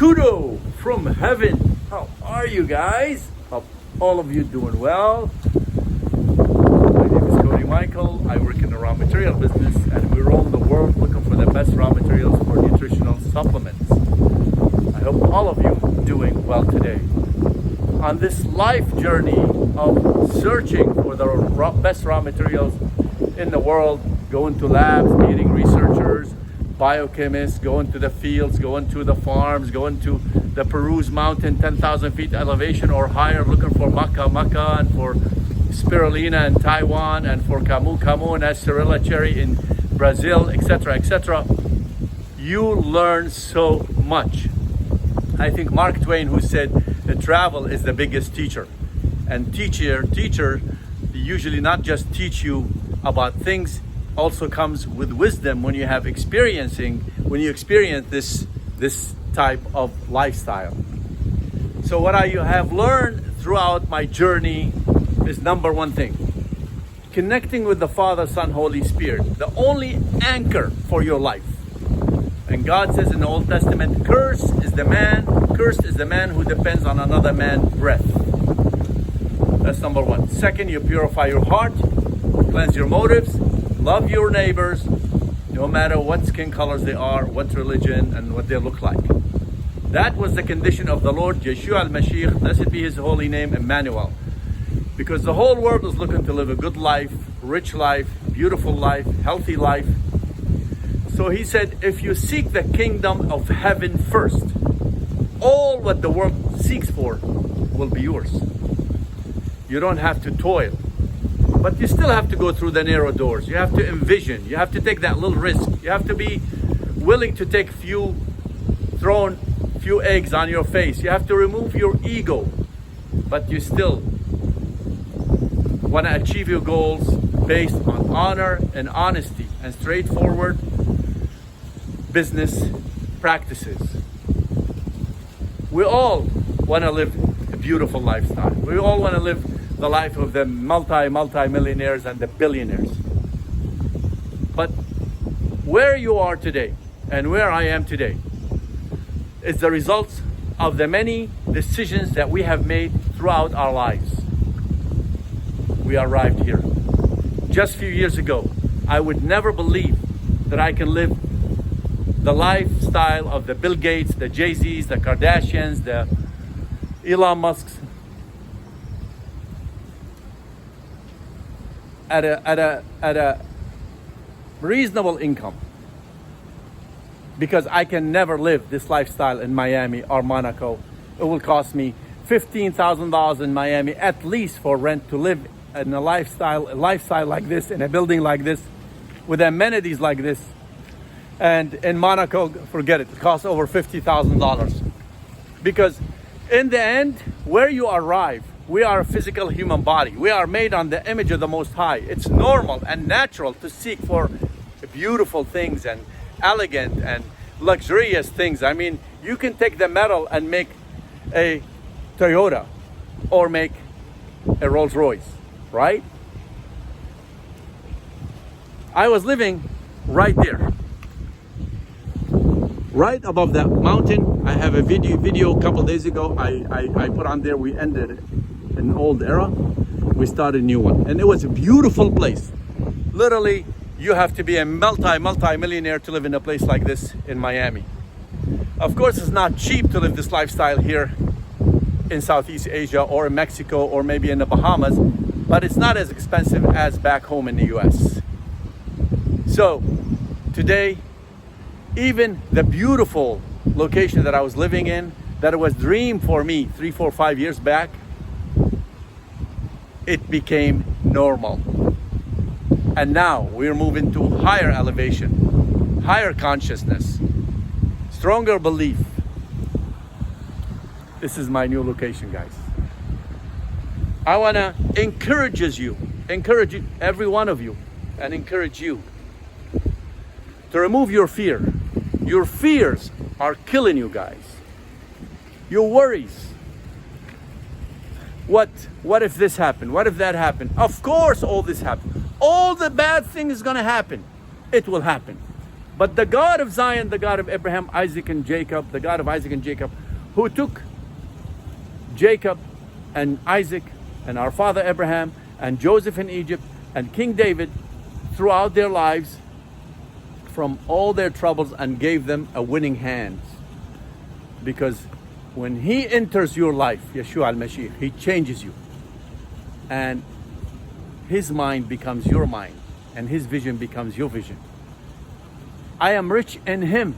Kudo from heaven. How are you guys? Hope all of you doing well. My name is Cody Michael. I work in the raw material business and we roam the world looking for the best raw materials for nutritional supplements. I hope all of you doing well today. On this life journey of searching for the best raw materials in the world, going to labs, meeting researchers, biochemists, going to the fields, going to the farms, going to the Peru's mountain, 10,000 feet elevation or higher, looking for maca and for spirulina in Taiwan and for camu and acerilla cherry in Brazil, etc., etc. You learn so much. I think Mark Twain, who said that travel is the biggest teacher, and teacher usually not just teach you about things, also comes with wisdom when you experience this type of lifestyle. So what I have learned throughout my journey is number one thing: connecting with the Father, Son, Holy Spirit, the only anchor for your life. And God says in the Old Testament, cursed is the man who depends on another man's breath. That's number one. Second, you purify your heart, cleanse your motives, love your neighbors, no matter what skin colors they are, what religion, and what they look like. That was the condition of the Lord Yeshua al-Mashiach, blessed be his holy name, Emmanuel. Because the whole world is looking to live a good life, rich life, beautiful life, healthy life. So he said, if you seek the kingdom of heaven first, all what the world seeks for will be yours. You don't have to toil. But you still have to go through the narrow doors. You have to envision. You have to take that little risk. You have to be willing to take few eggs on your face. You have to remove your ego. But you still want to achieve your goals based on honor and honesty and straightforward business practices. We all want to live a beautiful lifestyle. We all want to live the life of the multi-millionaires and the billionaires. But where you are today and where I am today is the results of the many decisions that we have made throughout our lives. We arrived here. Just a few years ago, I would never believe that I can live the lifestyle of the Bill Gates, the Jay-Z's, the Kardashians, the Elon Musk's, at a reasonable income, because I can never live this lifestyle in Miami or Monaco. It will cost me $15,000 in Miami at least for rent to live in a lifestyle like this, in a building like this, with amenities like this. And in Monaco, forget it, it costs over $50,000. Because in the end, where you arrive, we are a physical human body. We are made on the image of the Most High. It's normal and natural to seek for beautiful things and elegant and luxurious things. I mean, you can take the metal and make a Toyota or make a Rolls Royce, right? I was living right there, right above that mountain. I have a video a couple days ago. I put on there. We ended an old era, we started a new one, and it was a beautiful place. Literally, you have to be a multi-millionaire to live in a place like this in Miami. Of course, it's not cheap to live this lifestyle here in Southeast Asia or in Mexico or maybe in the Bahamas, but it's not as expensive as back home in the US. So today, even the beautiful location that I was living in, that it was dream for me 3, 4, 5 years back, it became normal. And now we're moving to higher elevation, higher consciousness, stronger belief. This is my new location, guys. I want to encourage every one of you, and encourage you to remove your fear. Your fears are killing you, guys. Your worries. What if this happened? What if that happened? Of course all this happened. All the bad things is going to happen. It will happen. But the God of Zion, the God of Abraham, Isaac, and Jacob, the God of Isaac and Jacob, who took Jacob and Isaac and our father Abraham and Joseph in Egypt and King David throughout their lives from all their troubles and gave them a winning hand. Because when he enters your life, Yeshua al-Mashiach, he changes you. And his mind becomes your mind. And his vision becomes your vision. I am rich in him.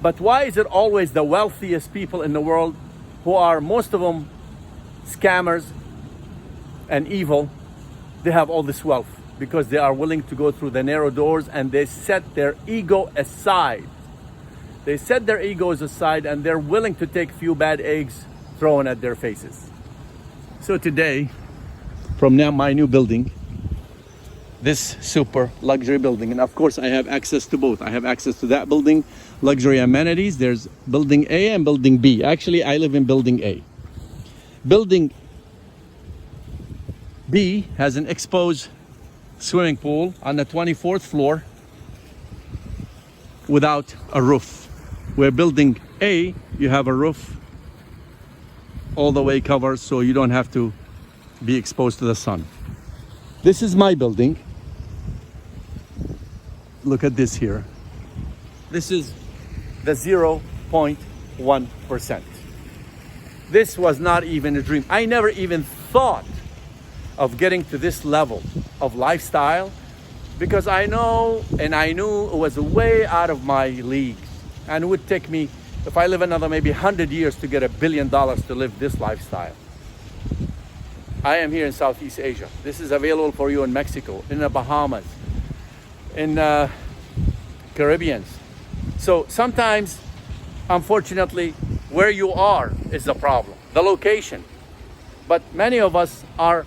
But why is it always the wealthiest people in the world who are, most of them, scammers and evil? They have all this wealth because they are willing to go through the narrow doors and they set their ego aside. They set their egos aside and they're willing to take few bad eggs thrown at their faces. So today, from now my new building, this super luxury building, and of course I have access to both. I have access to that building, luxury amenities. There's building A and building B. Actually, I live in building A. Building B has an exposed swimming pool on the 24th floor without a roof. Where building A, you have a roof all the way covered so you don't have to be exposed to the sun. This is my building. Look at this here. This is the 0.1%. This was not even a dream. I never even thought of getting to this level of lifestyle because I know and I knew it was way out of my league. And it would take me, if I live another maybe 100 years, to get $1 billion to live this lifestyle. I am here in Southeast Asia. This is available for you in Mexico, in the Bahamas, in Caribbeans. So sometimes, unfortunately, where you are is the problem, the location. But many of us are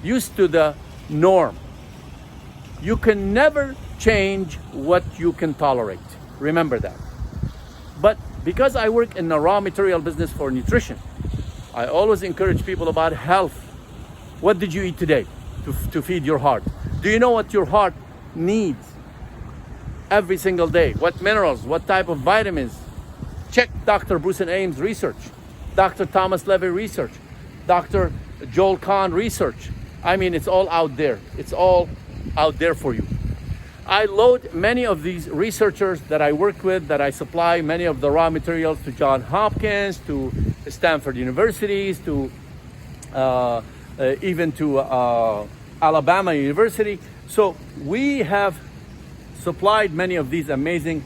used to the norm. You can never change what you can tolerate. Remember that. But because I work in the raw material business for nutrition, I always encourage people about health. What did you eat today to feed your heart? Do you know what your heart needs every single day? What minerals, what type of vitamins? Check Dr. Bruce and Ames research, Dr. Thomas Levy research, Dr. Joel Kahn research. I mean, it's all out there. It's all out there for you. I load many of these researchers that I work with, that I supply many of the raw materials to Johns Hopkins, to Stanford universities, to even to Alabama University. So we have supplied many of these amazing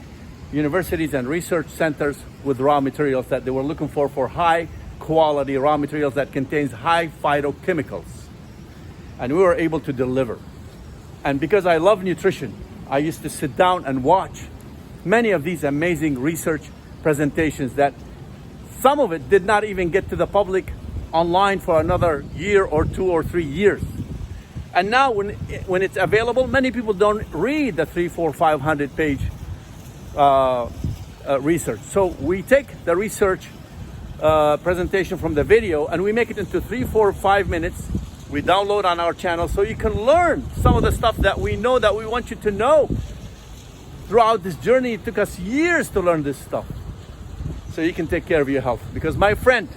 universities and research centers with raw materials that they were looking for high quality raw materials that contains high phytochemicals. And we were able to deliver. And because I love nutrition, I used to sit down and watch many of these amazing research presentations that some of it did not even get to the public online for another year or 2 or 3 years. And now when it's available, many people don't read the 300, 400, 500 page research. So we take the research presentation from the video and we make it into 3, 4, 5 minutes. We download on our channel so you can learn some of the stuff that we know that we want you to know. Throughout this journey, it took us years to learn this stuff. So you can take care of your health. Because my friend,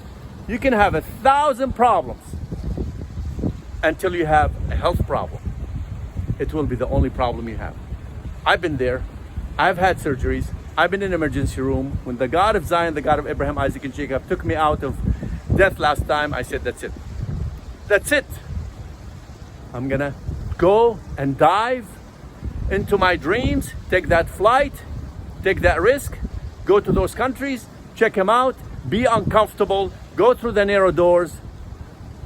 you can have 1,000 problems until you have a health problem. It will be the only problem you have. I've been there. I've had surgeries. I've been in the emergency room. When the God of Zion, the God of Abraham, Isaac, and Jacob took me out of death last time, I said, that's it. That's it. I'm gonna go and dive into my dreams, take that flight, take that risk, go to those countries, check them out, be uncomfortable, go through the narrow doors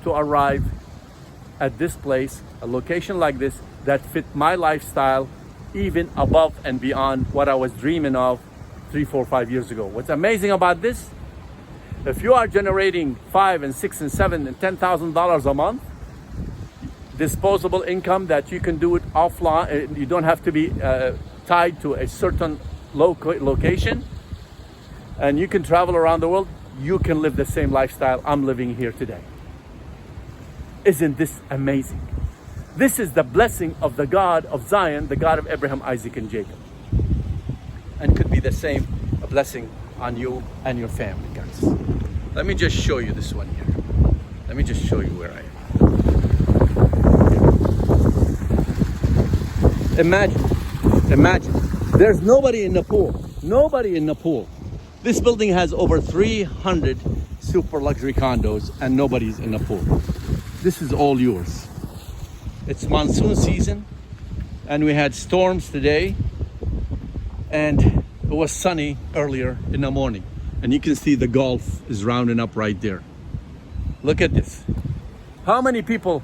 to arrive at this place, a location like this that fit my lifestyle even above and beyond what I was dreaming of 3, 4, 5 years ago. What's amazing about this, if you are generating $5 and $6 and $7 and $10,000 a month, disposable income that you can do it offline, you don't have to be tied to a certain location, and you can travel around the world, you can live the same lifestyle I'm living here today. Isn't this amazing? This is the blessing of the God of Zion, the God of Abraham, Isaac, and Jacob. And could be the same blessing on you and your family, guys. Let me just show you this one here. Let me just show you where I am. Imagine, there's nobody in the pool. Nobody in the pool. This building has over 300 super luxury condos and nobody's in the pool. This is all yours. It's monsoon season and we had storms today, and it was sunny earlier in the morning, and you can see the Gulf is rounding up right there. Look at this. How many people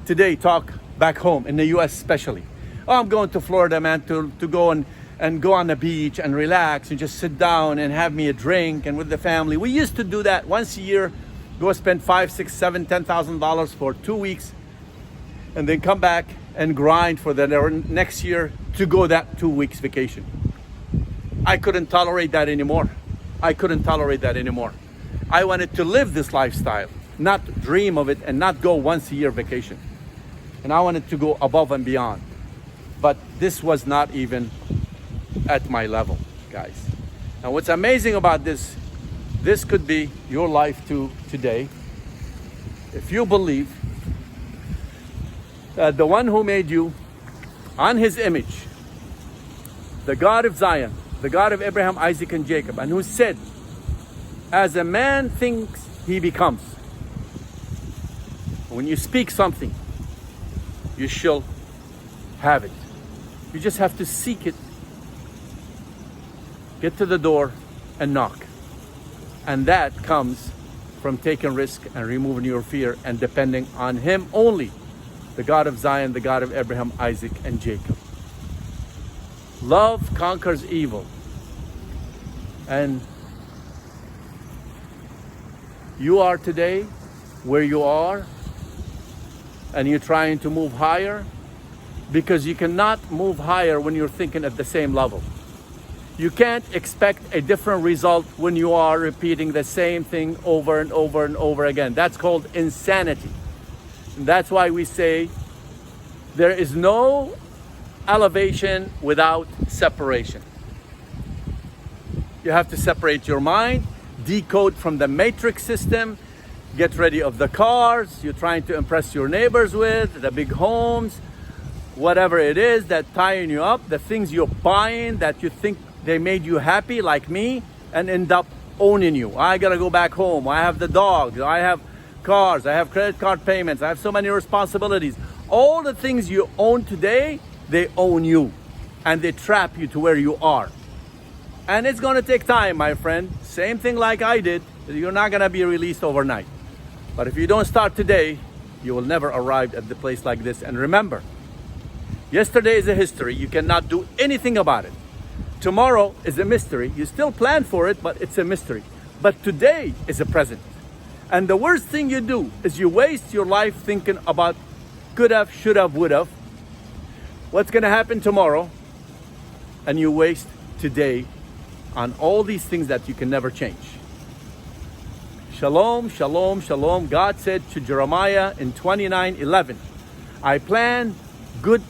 today talk back home in the US especially? Oh, I'm going to Florida, man, to go and go on the beach and relax and just sit down and have me a drink and with the family. We used to do that once a year, go spend $5, $6, $7, $10,000 for 2 weeks, and then come back and grind for the next year to go that 2 weeks vacation. I couldn't tolerate that anymore. I couldn't tolerate that anymore. I wanted to live this lifestyle, not dream of it and not go once a year vacation. And I wanted to go above and beyond. But this was not even at my level, guys. Now what's amazing about this could be your life too today. If you believe that the one who made you on his image, the God of Zion, the God of Abraham, Isaac, and Jacob, and who said, as a man thinks, he becomes. When you speak something, you shall have it. You just have to seek it, get to the door and knock. And that comes from taking risk and removing your fear and depending on him only, the God of Zion, the God of Abraham, Isaac, and Jacob. Love conquers evil. And you are today where you are, and you're trying to move higher, because you cannot move higher when you're thinking at the same level. You can't expect a different result when you are repeating the same thing over and over and over again. That's called insanity. And that's why we say there is no elevation without separation. You have to separate your mind, decode from the matrix system, get rid of the cars you're trying to impress your neighbors with, the big homes, whatever it is that tying you up, the things you're buying that you think they made you happy, like me, and end up owning you. I gotta go back home. I have the dogs. I have cars. I have credit card payments. I have so many responsibilities. All the things you own today, they own you, and they trap you to where you are. And it's gonna take time, my friend. Same thing like I did. You're not gonna be released overnight. But if you don't start today, you will never arrive at the place like this. And remember, yesterday is a history. You cannot do anything about it. Tomorrow is a mystery. You still plan for it, but it's a mystery. But today is a present. And the worst thing you do is you waste your life thinking about could have, should have, would have. What's gonna happen tomorrow? And you waste today on all these things that you can never change. Shalom, shalom, shalom. God said to Jeremiah in 29:11, I plan good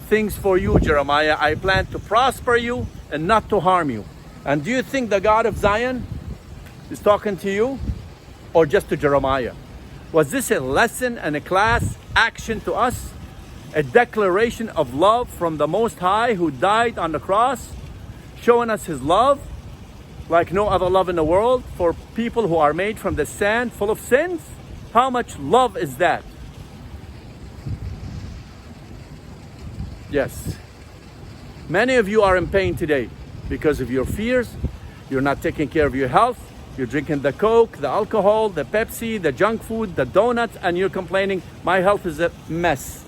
things for you, Jeremiah. I plan to prosper you and not to harm you. And do you think the God of Zion is talking to you or just to Jeremiah? Was this a lesson and a class action to us? A declaration of love from the Most High who died on the cross, showing us his love like no other love in the world for people who are made from the sand full of sins? How much love is that? Yes. Many of you are in pain today because of your fears. You're not taking care of your health. You're drinking the Coke, the alcohol, the Pepsi, the junk food, the donuts, and you're complaining, my health is a mess.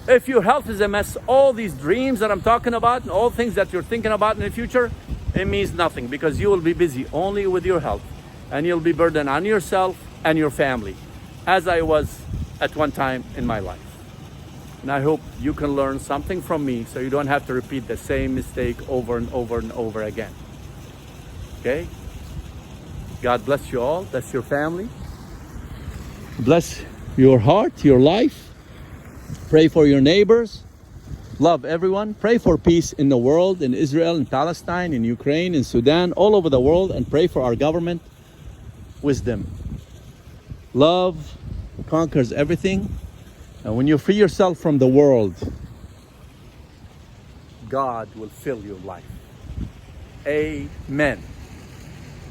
If your health is a mess, all these dreams that I'm talking about and all things that you're thinking about in the future, it means nothing, because you will be busy only with your health and you'll be burdened on yourself and your family, as I was at one time in my life. And I hope you can learn something from me so you don't have to repeat the same mistake over and over and over again. Okay? God bless you all. Bless your family. Bless your heart, your life. Pray for your neighbors. Love everyone. Pray for peace in the world, in Israel, in Palestine, in Ukraine, in Sudan, all over the world, and pray for our government. Wisdom. Love conquers everything. And when you free yourself from the world, God will fill your life. Amen.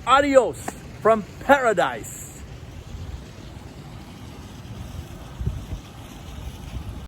Adios from paradise.